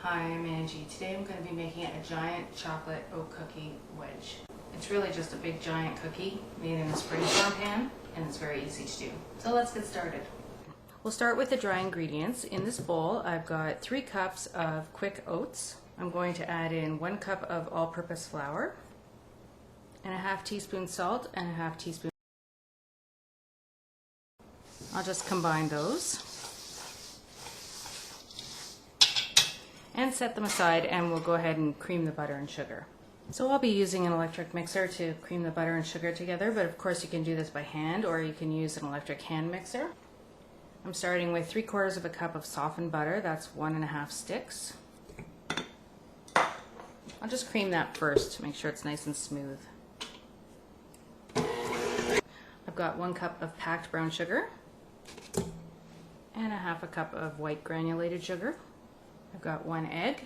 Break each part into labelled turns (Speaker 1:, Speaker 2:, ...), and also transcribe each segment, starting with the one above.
Speaker 1: Hi, I'm Angie. Today I'm going to be making a giant chocolate oat cookie wedge. It's really just a big giant cookie made in a springform pan, and it's very easy to do. So let's get started. We'll start with the dry ingredients. In this bowl I've got 3 cups of quick oats. I'm going to add in 1 cup of all-purpose flour and a half teaspoon salt and a half teaspoon. I'll just combine those and set them aside, and we'll go ahead and cream the butter and sugar. So I'll be using an electric mixer to cream the butter and sugar together, but of course you can do this by hand or you can use an electric hand mixer. I'm starting with 3/4 of a cup of softened butter. That's 1½ sticks. I'll just cream that first to make sure it's nice and smooth. I've got 1 cup of packed brown sugar and a half a cup of white granulated sugar. I've got 1 egg,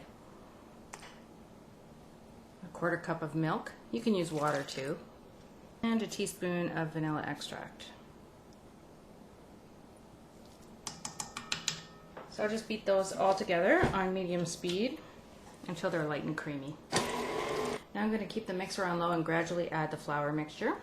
Speaker 1: a 1/4 cup of milk, you can use water too, and a teaspoon of vanilla extract. So I'll just beat those all together on medium speed until they're light and creamy. Now I'm going to keep the mixer on low and gradually add the flour mixture.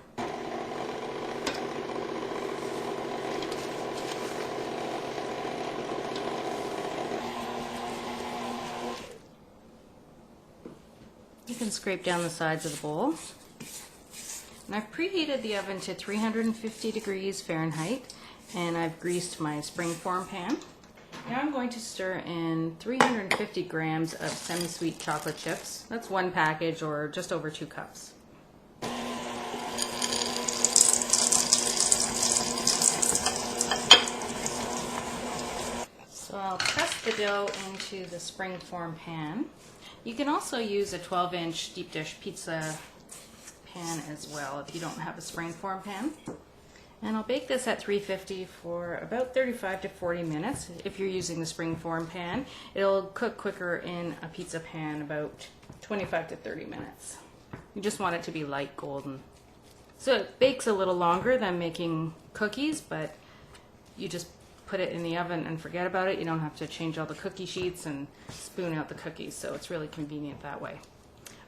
Speaker 1: You can scrape down the sides of the bowl. And I've preheated the oven to 350 degrees Fahrenheit, and I've greased my springform pan. Now I'm going to stir in 350 grams of semi-sweet chocolate chips. That's 1 package, or just over 2 cups. So I'll press the dough into the springform pan. You can also use a 12-inch deep dish pizza pan as well if you don't have a springform pan. And I'll bake this at 350 for about 35 to 40 minutes. If you're using the springform pan, it'll cook quicker in a pizza pan, about 25 to 30 minutes. You just want it to be light golden. So it bakes a little longer than making cookies, but you just put it in the oven and forget about it. You don't have to change all the cookie sheets and spoon out the cookies, so it's really convenient that way.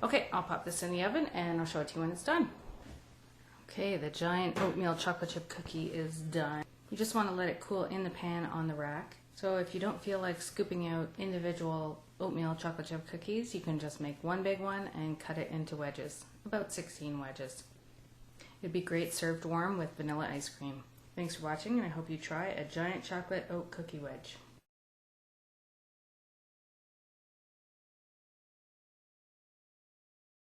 Speaker 1: Okay, I'll pop this in the oven and I'll show it to you when it's done. Okay, the giant oatmeal chocolate chip cookie is done. You just want to let it cool in the pan on the rack. So if you don't feel like scooping out individual oatmeal chocolate chip cookies, you can just make 1 big one and cut it into wedges, about 16 wedges. It'd be great served warm with vanilla ice cream. Thanks for watching, and I hope you try a giant chocolate oat cookie wedge.